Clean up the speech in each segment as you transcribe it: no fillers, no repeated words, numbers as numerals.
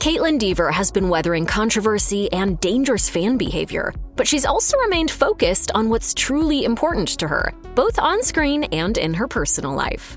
Kaitlyn Dever has been weathering controversy and dangerous fan behavior, but she's also remained focused on what's truly important to her, both on screen and in her personal life.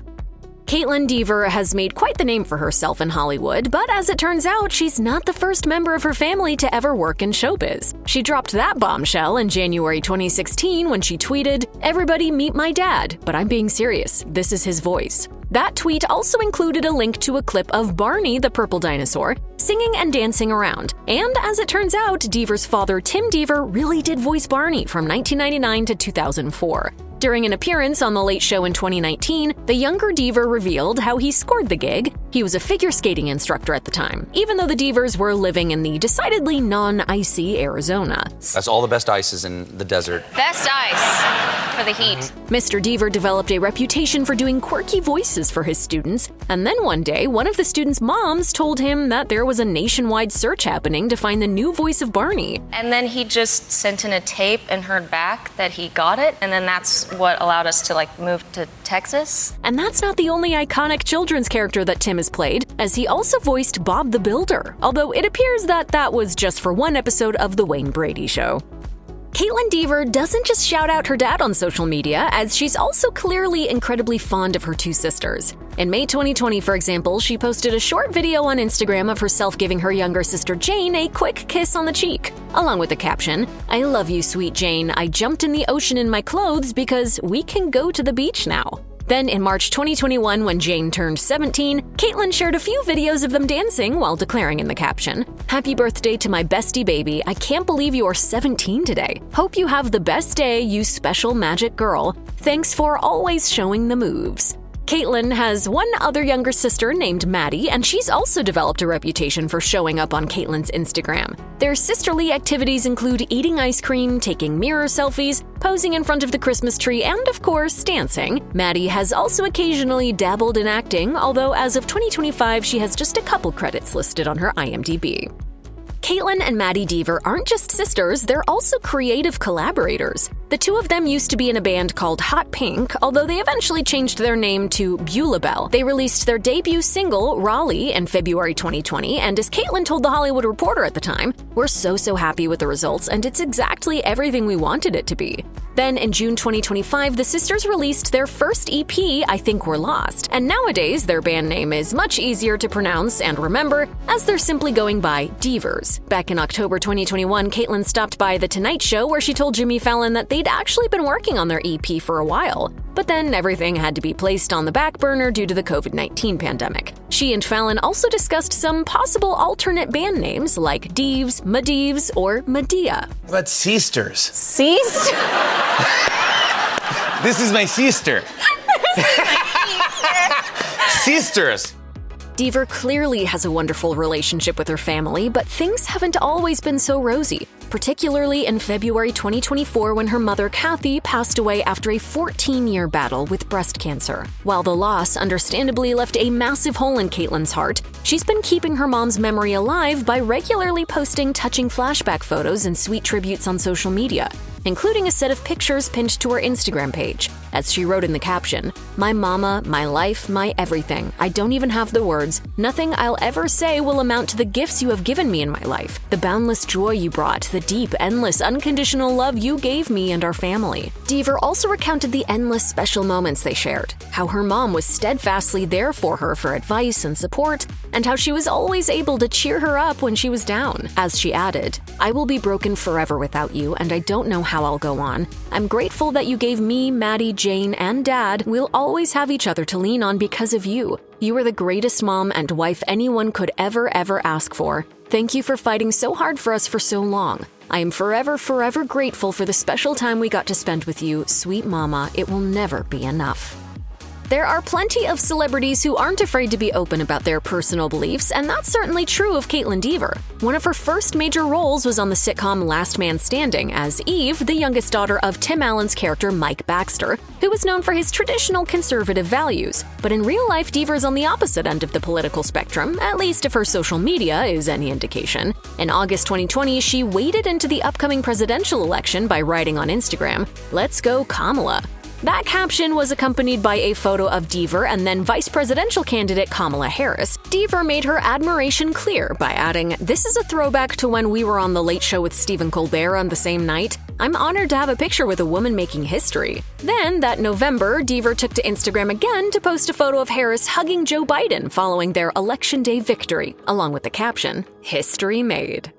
Kaitlyn Dever has made quite the name for herself in Hollywood, but as it turns out, she's not the first member of her family to ever work in showbiz. She dropped that bombshell in January 2016 when she tweeted, "Everybody meet my dad, but I'm being serious, this is his voice." That tweet also included a link to a clip of Barney the purple dinosaur singing and dancing around. And as it turns out, Dever's father Tim Dever really did voice Barney from 1999 to 2004. During an appearance on The Late Show in 2019, the younger Dever revealed how he scored the gig. He was a figure skating instructor at the time, even though the Devers were living in the decidedly non-icy Arizona. That's all the best ices in the desert. Best ice for the heat. Mr. Dever developed a reputation for doing quirky voices for his students, and then one day, one of the students' moms told him that there was a nationwide search happening to find the new voice of Barney. And then he just sent in a tape and heard back that he got it, and then that's what allowed us to move to Texas. And that's not the only iconic children's character that Tim has played, as he also voiced Bob the Builder, although it appears that that was just for one episode of The Wayne Brady Show. Kaitlyn Dever doesn't just shout out her dad on social media, as she's also clearly incredibly fond of her two sisters. In May 2020, for example, she posted a short video on Instagram of herself giving her younger sister Jane a quick kiss on the cheek, along with the caption, "I love you, sweet Jane. I jumped in the ocean in my clothes because we can go to the beach now." Then in March 2021, when Jane turned 17, Kaitlyn shared a few videos of them dancing while declaring in the caption, "Happy birthday to my bestie baby. I can't believe you are 17 today. Hope you have the best day, you special magic girl. Thanks for always showing the moves." Kaitlyn has one other younger sister named Maddie, and she's also developed a reputation for showing up on Kaitlyn's Instagram. Their sisterly activities include eating ice cream, taking mirror selfies, posing in front of the Christmas tree, and of course, dancing. Maddie has also occasionally dabbled in acting, although as of 2025, she has just a couple credits listed on her IMDb. Kaitlyn and Maddie Dever aren't just sisters, they're also creative collaborators. The two of them used to be in a band called Hot Pink, although they eventually changed their name to Beulah Bell. They released their debut single, Raleigh, in February 2020, and as Kaitlyn told The Hollywood Reporter at the time, "We're so happy with the results, and it's exactly everything we wanted it to be." Then in June 2025, the sisters released their first EP, I Think We're Lost, and nowadays their band name is much easier to pronounce and remember, as they're simply going by Devers. Back in October 2021, Kaitlyn stopped by The Tonight Show where she told Jimmy Fallon that they'd actually been working on their EP for a while, but then everything had to be placed on the back burner due to the COVID-19 pandemic. She and Fallon also discussed some possible alternate band names like Deves, Madeves, or Medea. How about Sisters? Ceased? This is my sister. Sisters. Dever clearly has a wonderful relationship with her family, but things haven't always been so rosy, particularly in February 2024 when her mother Kathy passed away after a 14-year battle with breast cancer. While the loss understandably left a massive hole in Kaitlyn's heart, she's been keeping her mom's memory alive by regularly posting touching flashback photos and sweet tributes on social media, including a set of pictures pinned to her Instagram page. As she wrote in the caption, "My mama, my life, my everything. I don't even have the words. Nothing I'll ever say will amount to the gifts you have given me in my life, the boundless joy you brought, the deep, endless, unconditional love you gave me and our family." Dever also recounted the endless special moments they shared, how her mom was steadfastly there for her for advice and support, and how she was always able to cheer her up when she was down. As she added, "I will be broken forever without you, and I don't know how I'll go on. I'm grateful that you gave me, Maddie, Jane, and Dad. We'll always have each other to lean on because of you. You are the greatest mom and wife anyone could ever ask for. Thank you for fighting so hard for us for so long. I am forever grateful for the special time we got to spend with you. Sweet mama, it will never be enough." There are plenty of celebrities who aren't afraid to be open about their personal beliefs, and that's certainly true of Kaitlyn Dever. One of her first major roles was on the sitcom Last Man Standing as Eve, the youngest daughter of Tim Allen's character Mike Baxter, who was known for his traditional conservative values. But in real life, Dever's on the opposite end of the political spectrum, at least if her social media is any indication. In August 2020, she waded into the upcoming presidential election by writing on Instagram, "Let's go Kamala." That caption was accompanied by a photo of Dever and then vice presidential candidate Kamala Harris. Dever made her admiration clear by adding, "This is a throwback to when we were on The Late Show with Stephen Colbert on the same night. I'm honored to have a picture with a woman making history." Then, that November, Dever took to Instagram again to post a photo of Harris hugging Joe Biden following their Election Day victory, along with the caption, "History made."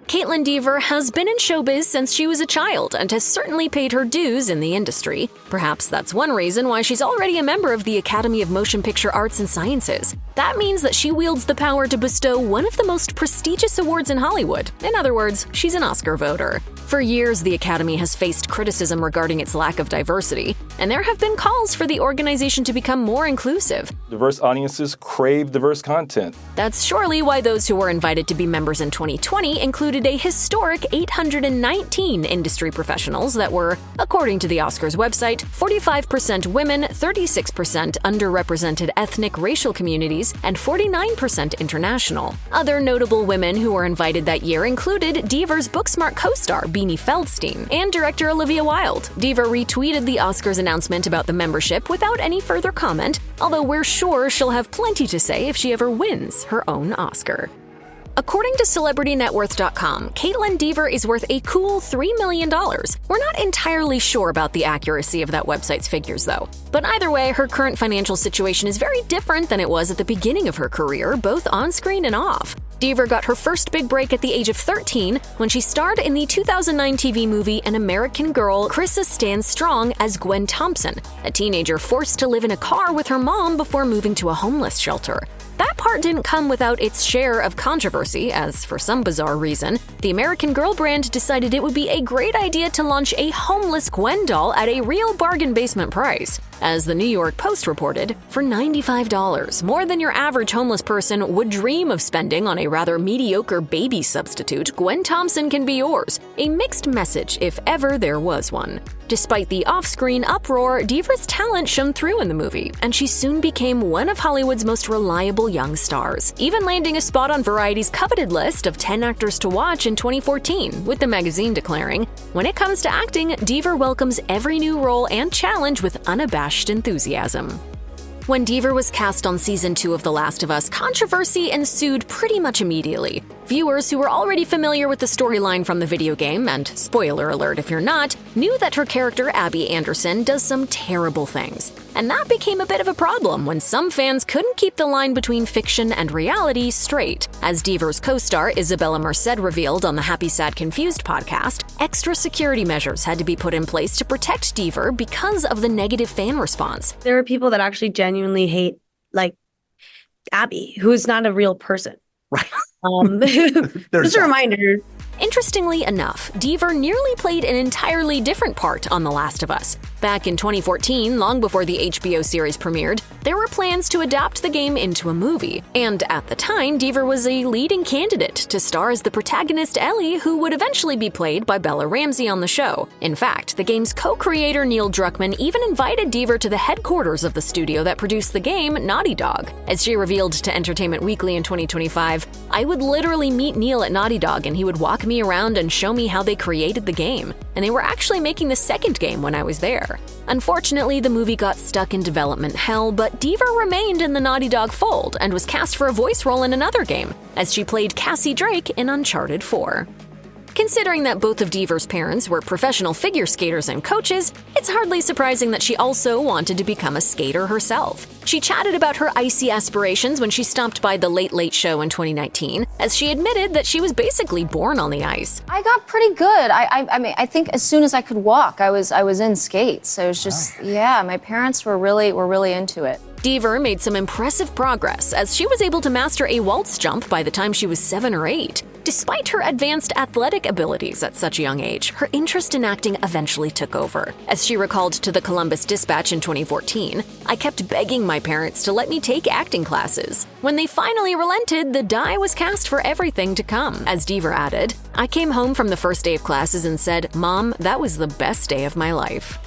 Kaitlyn Dever has been in showbiz since she was a child and has certainly paid her dues in the industry. Perhaps that's one reason why she's already a member of the Academy of Motion Picture Arts and Sciences. That means that she wields the power to bestow one of the most prestigious awards in Hollywood. In other words, she's an Oscar voter. For years, the Academy has faced criticism regarding its lack of diversity, and there have been calls for the organization to become more inclusive. Diverse audiences crave diverse content. That's surely why those who were invited to be members in 2020 included a historic 819 industry professionals that were, according to the Oscars website, 45% women, 36% underrepresented ethnic racial communities, and 49% international. Other notable women who were invited that year included Dever's Booksmart co-star Beanie Feldstein and director Olivia Wilde. Dever retweeted the Oscars announcement about the membership without any further comment, although we're sure she'll have plenty to say if she ever wins her own Oscar. According to CelebrityNetWorth.com, Kaitlyn Dever is worth a cool $3 million. We're not entirely sure about the accuracy of that website's figures, though. But either way, her current financial situation is very different than it was at the beginning of her career, both on-screen and off. Dever got her first big break at the age of 13 when she starred in the 2009 TV movie An American Girl. Krista stands strong as Gwen Thompson, a teenager forced to live in a car with her mom before moving to a homeless shelter. That part didn't come without its share of controversy, as for some bizarre reason, the American Girl brand decided it would be a great idea to launch a homeless Gwen doll at a real bargain basement price. As the New York Post reported, for $95, more than your average homeless person would dream of spending on a rather mediocre baby substitute, Gwen Thompson can be yours. A mixed message if ever there was one. Despite the off-screen uproar, Dever's talent shone through in the movie, and she soon became one of Hollywood's most reliable young stars, even landing a spot on Variety's coveted list of 10 actors to watch in 2014, with the magazine declaring, "When it comes to acting, Dever welcomes every new role and challenge with unabashed enthusiasm." When Dever was cast on Season 2 of The Last of Us, controversy ensued pretty much immediately. Viewers who were already familiar with the storyline from the video game, and spoiler alert if you're not, knew that her character Abby Anderson does some terrible things. And that became a bit of a problem when some fans couldn't keep the line between fiction and reality straight. As Dever's co-star Isabella Merced revealed on the Happy Sad Confused podcast, extra security measures had to be put in place to protect Dever because of the negative fan response. There are people that actually genuinely hate, like, Abby, who is not a real person. Right. Just a reminder. Interestingly enough, Dever nearly played an entirely different part on The Last of Us. Back in 2014, long before the HBO series premiered, there were plans to adapt the game into a movie. And at the time, Dever was a leading candidate to star as the protagonist Ellie, who would eventually be played by Bella Ramsey on the show. In fact, the game's co-creator Neil Druckmann even invited Dever to the headquarters of the studio that produced the game, Naughty Dog. As she revealed to Entertainment Weekly in 2025, "I would literally meet Neil at Naughty Dog and he would walk me around and show me how they created the game. And they were actually making the second game when I was there." Unfortunately, the movie got stuck in development hell, but Dever remained in the Naughty Dog fold and was cast for a voice role in another game, as she played Cassie Drake in Uncharted 4. Considering that both of Dever's parents were professional figure skaters and coaches, it's hardly surprising that she also wanted to become a skater herself. She chatted about her icy aspirations when she stopped by The Late Late Show in 2019, as she admitted that she was basically born on the ice. I got pretty good. I mean, I think as soon as I could walk, I was in skates. So it was just, yeah, my parents were really into it. Dever made some impressive progress, as she was able to master a waltz jump by the time she was 7 or 8. Despite her advanced athletic abilities at such a young age, her interest in acting eventually took over. As she recalled to the Columbus Dispatch in 2014, "I kept begging my parents to let me take acting classes. When they finally relented, the die was cast for everything to come." As Dever added, "I came home from the first day of classes and said, 'Mom, that was the best day of my life.'"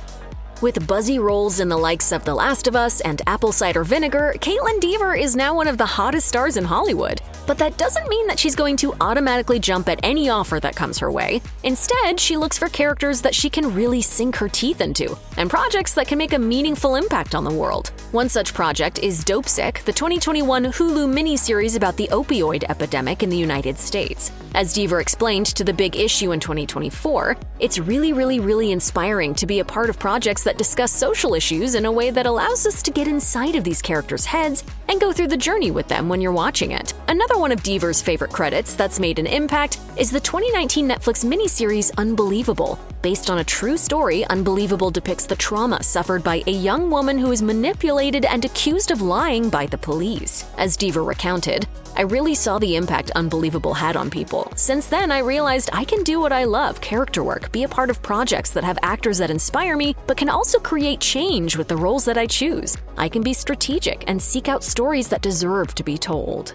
With buzzy roles in the likes of The Last of Us and Apple Cider Vinegar, Kaitlyn Dever is now one of the hottest stars in Hollywood. But that doesn't mean that she's going to automatically jump at any offer that comes her way. Instead, she looks for characters that she can really sink her teeth into, and projects that can make a meaningful impact on the world. One such project is Dopesick, the 2021 Hulu miniseries about the opioid epidemic in the United States. As Dever explained to The Big Issue in 2024, it's really inspiring to be a part of projects that discuss social issues in a way that allows us to get inside of these characters' heads and go through the journey with them when you're watching it. Another one of Dever's favorite credits that's made an impact is the 2019 Netflix miniseries Unbelievable. Based on a true story, Unbelievable depicts the trauma suffered by a young woman who is manipulated and accused of lying by the police. As Dever recounted, "I really saw the impact Unbelievable had on people. Since then, I realized I can do what I love, character work, be a part of projects that have actors that inspire me, but can also create change with the roles that I choose. I can be strategic and seek out stories that deserve to be told."